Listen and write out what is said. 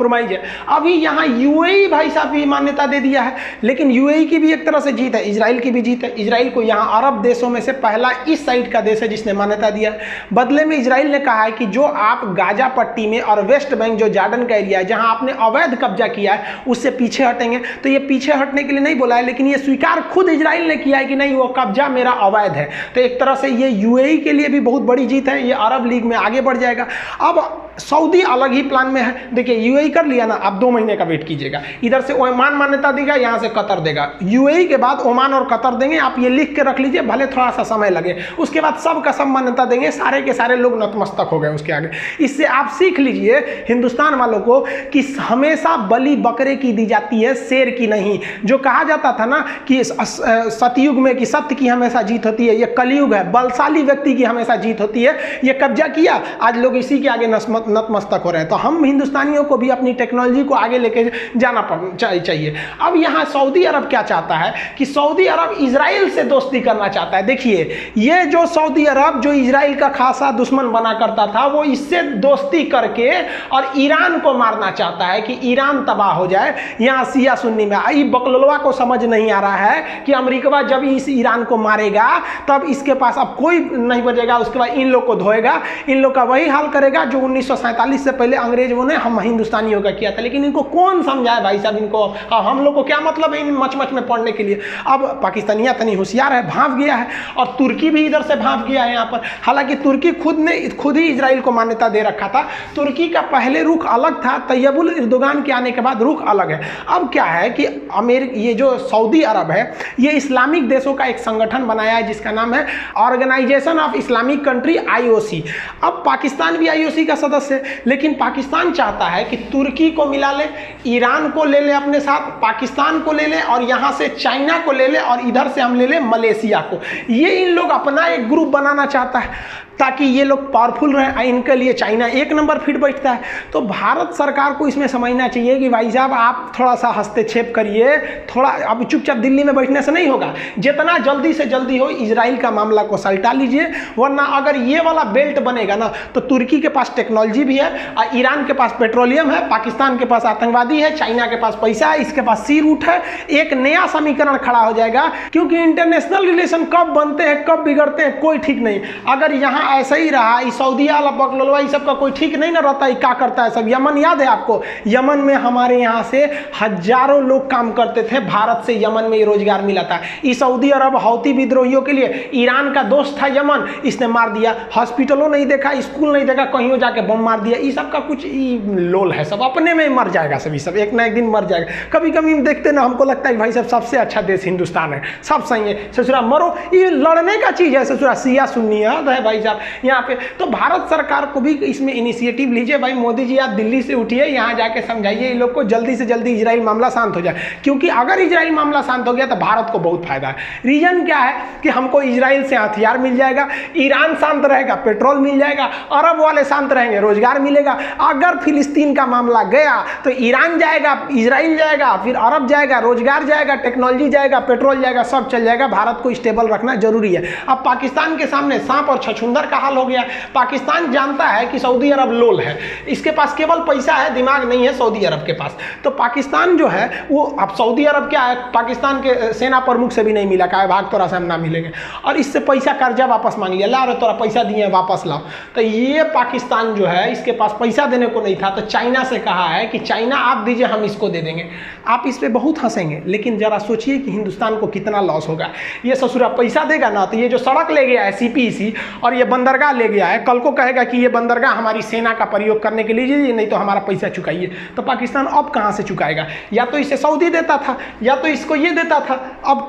Compromise है। अभी यहाँ यूएई भाई साहब भी मान्यता दे दिया है, लेकिन यूएई की भी एक तरह से जीत है, इजराइल की भी जीत है। इजराइल को यहाँ अरब देशों में से पहला इस साइड का देश है जिसने मान्यता दिया है। बदले में इजराइल ने कहा है कि जो आप गाजा पट्टी में और वेस्ट बैंक जो जॉर्डन का एरिया है जहां आपने अवैध कब्जा किया है उससे पीछे हटेंगे। तो ये पीछे हटने के लिए नहीं बोला है, लेकिन ये स्वीकार खुद इजराइल ने किया है कि नहीं वो कब्जा मेरा अवैध है। तो एक तरह से ये यूएई के लिए भी बहुत बड़ी जीत है, ये अरब लीग में आगे बढ़ जाएगा। अब सऊदी अलग ही प्लान में है। देखिए यूएई कर लिया ना, अब 2 महीने का वेट कीजिएगा। इधर से ओमान मान्यता देगा, यहाँ से कतर देगा, यूएई के बाद ओमान और कतर देंगे। आप ये लिख के रख लीजिए, भले थोड़ा सा समय लगे। उसके बाद सब का सब मान्यता देंगे, सारे के सारे लोग नतमस्तक हो गए उसके आगे। इससे आप सीख लीजिए हिंदुस्तान वालों को कि हमेशा बलि बकरे की दी जाती है, शेर की नहीं। जो कहा जाता था ना कि सतयुग में कि सत्य की हमेशा जीत होती है, ये कलयुग है, बलशाली व्यक्ति की हमेशा जीत होती है। ये कब्जा किया, आज लोग इसी के आगे नतमस्तक हो रहे हैं। तो हम हिंदुस्तानियों को भी अपनी टेक्नोलॉजी को आगे लेके जाना चाहिए। अब यहाँ सऊदी अरब क्या चाहता है कि सऊदी अरब इजराइल से दोस्ती करना चाहता है। देखिए ये जो सऊदी अरब जो इजराइल का खासा दुश्मन बना करता था, वो इससे दोस्ती करके और ईरान को मारना चाहता है कि ईरान तबाह हो जाए। यहाँ शिया सुन्नी में आई बकलोलवा को समझ नहीं आ रहा है कि अमेरिका जब इस ईरान को मारेगा तब इसके पास अब कोई नहीं बचेगा, उसके बाद इन लोग को धोएगा, इन लोग का वही हाल करेगा जो 1947 से पहले अंग्रेजों ने हम हिंदुस्तानियों का किया था। लेकिन इनको कौन समझाए भाई साहब, इनको हम लोग को क्या मतलब है इन मच में पढ़ने के लिए। अब पाकिस्तानिया तनी होशियार है, भाग गया है, और तुर्की भी इधर से भाग गया है यहाँ पर। हालांकि तुर्की खुद ही इजराइल को मान्यता दे रखा था। तुर्की का पहले रुख अलग था, तैयबुल एर्दोगान के आने के बाद रुख अलग है। अब क्या है कि ये जो सऊदी अरब है ये इस्लामिक देशों का एक संगठन बनाया है जिसका नाम है organisation of Islamic country IOC। अब पाकिस्तान भी IOC का सदस्य है, लेकिन पाकिस्तान चाहता है कि तुर्की को मिला ले, ईरान को ले ले अपने साथ, पाकिस्तान को ले ले, और यहाँ से चाइना को ले ले, और इधर से हम ले ले मलेशिया को। ये इन लोग अपना एक ग्रुप बनाना चाहता है ताकि ये लोग पावरफुल रहें। इनके लिए चाइना 1 नंबर फिट बैठता है। तो भारत सरकार को इसमें समझना चाहिए कि भाई साहब आप थोड़ा सा हस्तक्षेप करिए, थोड़ा अब चुपचाप दिल्ली में बैठने से नहीं होगा। जितना जल्दी से जल्दी हो इजराइल का मामला को सल्टा लीजिए, वरना अगर ये वाला बेल्ट बनेगा ना तो तुर्की के पास टेक्नोलॉजी भी है, और ईरान के पास पेट्रोलियम है, पाकिस्तान के पास आतंकवादी है, चाइना के पास पैसा है, इसके पास सी रूट है। एक नया समीकरण खड़ा हो जाएगा, क्योंकि इंटरनेशनल रिलेशन कब बनते हैं कब बिगड़ते हैं कोई ठीक नहीं। अगर यहाँ ऐसा ही रहा, इस सऊदीया वाला बकलोलवा ये सब का कोई ठीक नहीं ना रहता, क्या करता है सब। यमन याद है आपको, यमन में हमारे यहाँ से हजारों लोग काम करते थे, भारत से यमन में रोजगार मिला था। इस सऊदी अरब हौती विद्रोहियों के लिए ईरान का दोस्त था यमन, इसने मार दिया। हॉस्पिटलों नहीं देखा, स्कूल नहीं देखा, कहीं जाके बम मार दिया। ये सब का कुछ लोल है, सब अपने में मर जाएगा, सभी सब एक ना एक दिन मर जाएगा। कभी कभी देखते ना हमको लगता है भाई साहब सबसे अच्छा देश हिंदुस्तान है, सब सही है, ससुरा मरो, ये लड़ने का चीज है, ससुरा सिया सुन्नी है भाई साहब यहाँ पे। तो भारत सरकार को भी इसमें इनिशिएटिव लीजिए। भाई मोदी जी आप दिल्ली से उठिए, यहाँ जाके समझाइए इन लोग को जल्दी से जल्दी इजराइल मामला शांत हो जाए, क्योंकि अगर इजराइल मामला शांत हो गया तो भारत को बहुत फायदा है। रीजन क्या है कि हमको इजराइल से हथियार मिल जाएगा, ईरान शांत रहेगा, पेट्रोल मिल जाएगा, अरब वाले शांत रहेंगे, रोजगार मिलेगा। अगर फिलिस्तीन का मामला गया तो ईरान जाएगा, इजराइल जाएगा, फिर अरब जाएगा, रोजगार जाएगा, टेक्नोलॉजी जाएगा, पेट्रोल जाएगा, सब चल जाएगा। भारत को स्टेबल रखना जरूरी है। अब पाकिस्तान के सामने सांप और छछूंदर का हाल हो गया। पाकिस्तान जानता है कि सऊदी अरब लोल है, इसके पास केवल पैसा है, दिमाग नहीं है सऊदी अरब के पास। तो पाकिस्तान जो है वो, अब सऊदी अरब क्या है, पाकिस्तान के सेना प्रमुख से भी नहीं मिला, कहा भाग तोरा से हम ना मिलेंगे, और इससे पैसा कर्जा वापस मांग लिया, ला रहे तोरा पैसा दिए वापस लाओ। तो ये पाकिस्तान जो है इसके पास पैसा देने को नहीं था, तो चाइना से कहा है कि चाइना आप दीजिए हम इसको दे देंगे। आप इस पर बहुत हंसेंगे, लेकिन जरा सोचिए कि हिंदुस्तान को कितना लॉस होगा। ये ससुरा पैसा देगा ना, तो ये जो सड़क ले गया है CPEC और ये बंदरगाह ले गया है, कल को कहेगा कि ये बंदरगाह हमारी सेना का प्रयोग करने के लिए, नहीं तो हमारा पैसा चुकाइए। तो पाकिस्तान अब कहाँ से चुकाएगा? या तो इसे सऊदी देता था या तो इसको ये देता था। अब